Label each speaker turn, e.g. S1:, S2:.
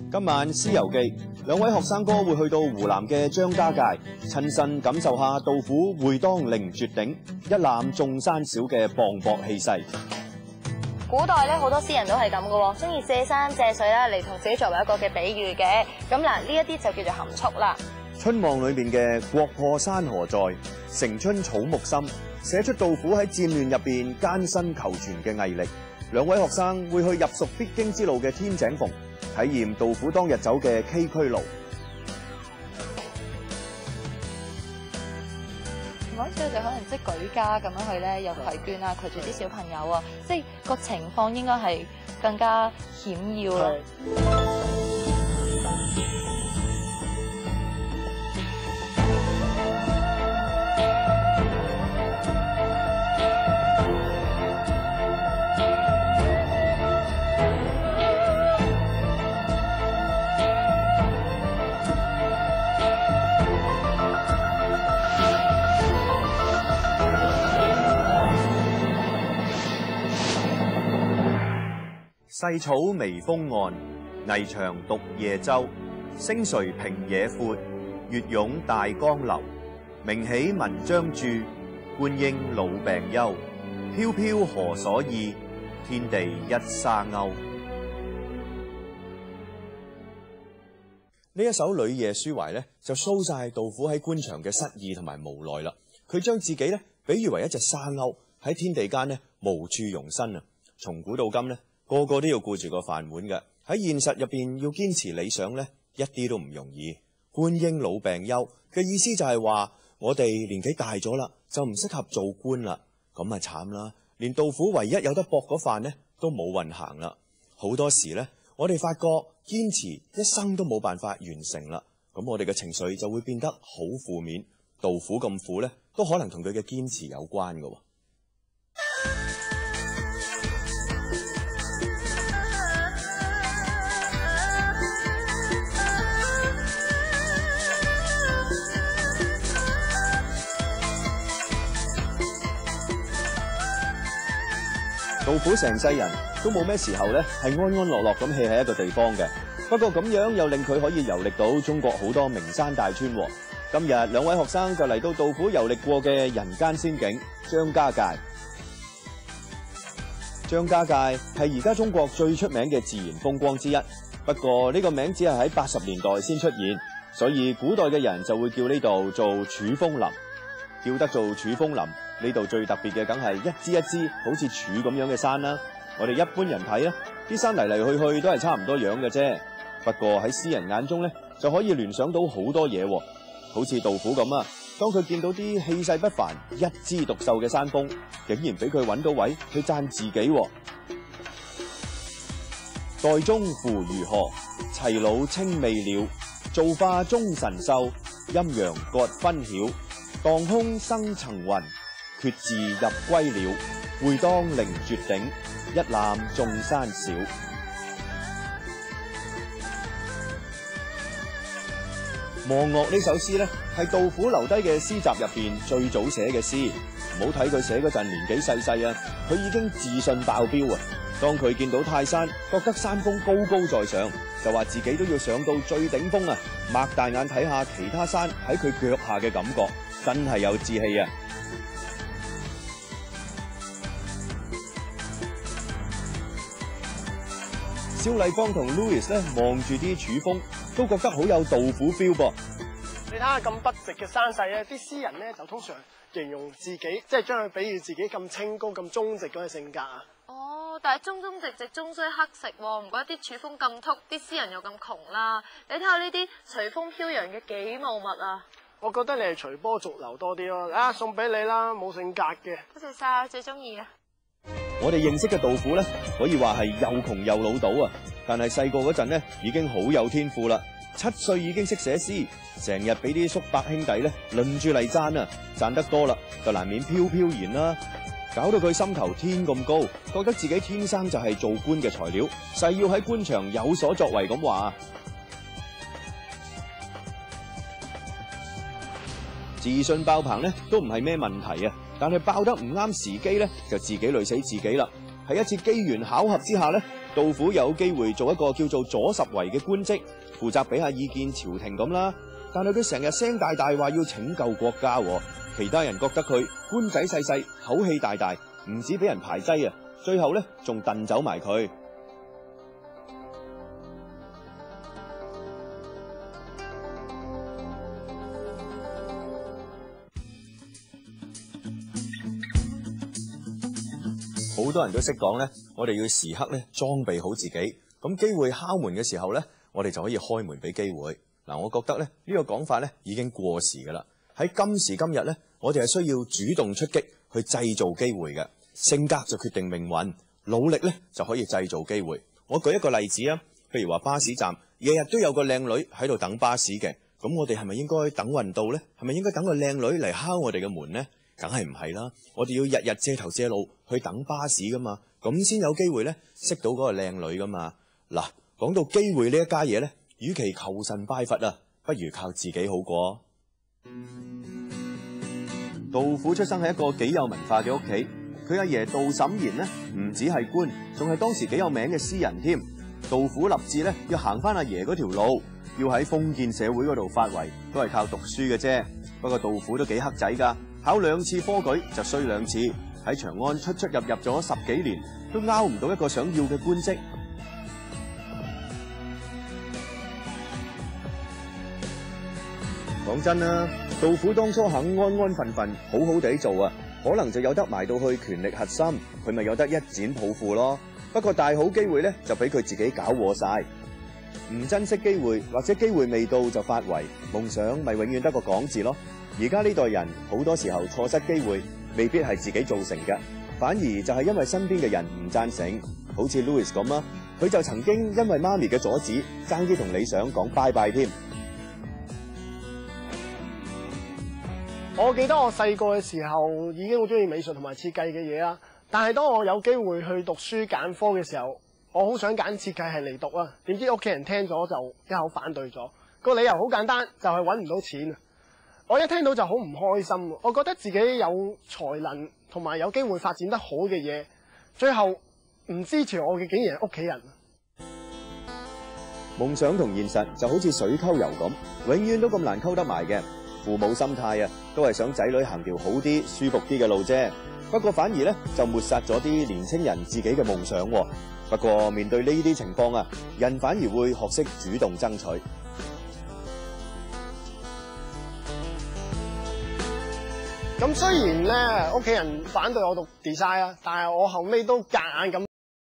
S1: 今晚《師遊記》，兩位學生哥會去到湖南嘅張家界，親身感受下杜甫會當凌絕頂，一覽眾山小嘅磅礴氣勢。
S2: 古代咧好多詩人都係咁嘅，中意借山借水啦嚟同自己作為一個嘅比喻嘅。咁嗱，呢一啲就叫做含蓄啦。
S1: 春望裏面嘅國破山河在，城春草木深，寫出杜甫喺戰亂入邊艱辛求存嘅毅力。兩位學生會去入蜀必經之路嘅天井縫，體驗杜甫當日走嘅崎嶇路。
S2: 嗰陣時佢哋可能即係舉家咁樣去咧，又攜眷啊，攜住啲小朋友啊，即係個情況應該係更加險要咯。
S1: 細草微風岸，霓牆獨夜舟。星垂平野闊，月湧大江流。名起文章著，觀應老病休。飄飄何所意？天地一沙鷗。呢一首《旅夜書懷》咧，就 show 晒杜甫喺官場嘅失意同埋無奈啦。佢將自己咧比喻為一隻沙鷗喺天地間咧無處容身啊！從古到今咧，個個都要顧住個飯碗嘅，喺現實入邊要堅持理想咧，一啲都唔容易。觀應老病休嘅意思就係話，我哋年紀大咗啦，就唔適合做官啦，咁啊慘啦！連杜甫唯一有得搏嗰飯呢，都冇運行啦。好多時呢，我哋發覺堅持一生都冇辦法完成啦，咁我哋嘅情緒就會變得好負面。杜甫咁苦呢，都可能同佢嘅堅持有關㗎。杜甫成世人都冇咩時候咧係安安樂樂咁 hea 喺一個地方嘅，不過咁樣又令佢可以遊歷到中國好多名山大川。今日兩位學生就嚟到杜甫遊歷過嘅人間仙境張家界。張家界係而家中國最出名嘅自然風光之一，不過呢個名只係喺80年代先出現，所以古代嘅人就會叫呢度做柱峰林。叫得做柱峰林，呢度最特別嘅梗係一支一支好似柱咁樣嘅山啦。我哋一般人睇咧，啲山嚟嚟去去都係差唔多樣嘅啫。不過喺詩人眼中咧，就可以聯想到好多嘢，好似杜甫咁啊。當佢見到啲氣勢不凡、一枝獨秀嘅山峰，竟然俾佢揾到位去讚自己。岱宗夫如何？齊魯青未了。造化鍾神秀。陰陽各分曉。蕩空生層雲，決眥入歸鳥。會當凌絕頂，一覽眾山小。望岳呢首詩呢，係杜甫留低嘅詩集入邊最早寫嘅詩。唔好睇佢寫嗰陣年紀細細啊，佢已經自信爆標啊！當佢見到泰山，覺得山峰高高在上，就話自己都要上到最頂峰啊！擘大眼睇下其他山喺佢腳下嘅感覺。真係有志氣啊！蕭麗芳同 Louis 咧望住啲柱峰，都覺得好有杜甫 feel 噃。
S3: 你睇下咁筆直嘅山勢咧，啲詩人咧就通常形容自己，即係將佢比喻自己咁清高、咁忠直嗰個性格啊。
S2: 哦，但係忠忠直直，終須乞食喎，唔怪得啲柱峰咁禿，啲詩人又咁窮啦。你睇下呢啲隨風飄揚嘅幾茂密啊！
S3: 我覺得你係隨波逐流多啲咯，啊送俾你啦，冇性格嘅。
S2: 多謝晒，最中意啊！
S1: 我哋認識嘅杜甫咧，可以話係又窮又老到啊！但係細個嗰陣咧，已經好有天賦啦。7歲已經識寫詩，成日俾啲叔伯兄弟咧輪住嚟讚啊！讚得多啦，就難免飄飄然啦，搞到佢心頭天咁高，覺得自己天生就係做官嘅材料，誓要喺官場有所作為咁話。自信爆棚咧都唔係咩問題啊，但係爆得唔啱時機咧，就自己累死自己啦。喺一次機緣巧合之下咧，杜甫有機會做一個叫做左拾遺嘅官職，負責俾下意見朝廷咁啦。但係佢成日聲大大話要拯救國家喎，其他人覺得佢官仔細細，口氣大大，唔止俾人排擠啊，最後咧仲燉走埋佢。好多人都識講咧，我哋要時刻咧裝備好自己，咁機會敲門嘅時候咧，我哋就可以開門俾機會。嗱，我覺得咧呢個講法咧已經過時㗎啦。喺今時今日咧，我哋係需要主動出擊去製造機會嘅。性格就決定命運，努力咧就可以製造機會。我舉一個例子啊，譬如話巴士站日日都有個靚女喺度等巴士嘅，咁我哋係咪應該等運到呢？係咪應該等個靚女嚟敲我哋嘅門呢？梗係唔係啦！我哋要日日借頭借路去等巴士噶嘛，咁先有機會咧識到嗰個靚女噶嘛。嗱，講到機會呢一家嘢咧，與其求神拜佛啊，不如靠自己好過。杜甫出生喺一個幾有文化嘅屋企，佢阿爺杜審言呢，唔止係官，仲係當時幾有名嘅詩人添。杜甫立志咧要行翻阿爺嗰條路，要喺封建社會嗰度發圍，都係靠讀書嘅啫。不過杜甫都幾黑仔㗎。考2次科舉就衰2次，喺長安出出入入咗10幾年，都拗唔到一個想要嘅官職。講真啦，杜甫當初肯安安分分好好地做啊，可能就有得埋到去權力核心，佢咪有得一展抱負咯。不過大好機會咧，就俾佢自己搞禍晒，唔珍惜機會，或者機會未到就發圍，夢想咪永遠得個講字咯。而家呢代人好多時候錯失機會，未必係自己造成嘅，反而就係因為身邊嘅人唔贊成。好似 Louis 咁啊，佢就曾經因為媽咪嘅阻止，爭啲同理想講拜拜添。
S3: 我記得我細個嘅時候已經好中意美術同埋設計嘅嘢啦，但係當我有機會去讀書揀科嘅時候，我好想揀設計係嚟讀啊，點知屋企人聽咗就一口反對咗。個理由好簡單，就係揾唔到錢。我一聽到就好唔開心，我覺得自己有才能同埋有機會發展得好嘅嘢，最後唔支持我嘅竟然係屋企人。
S1: 夢想同現實就好似水溝油咁，永遠都咁難溝得埋嘅。父母心態啊，都係想仔女行條好啲、舒服啲嘅路啫。不過反而咧就抹殺咗啲年青人自己嘅夢想。不過面對呢啲情況啊，人反而會學識主動爭取。咁雖然咧屋企人反對我讀 design 啊，但係我後尾都夾硬咁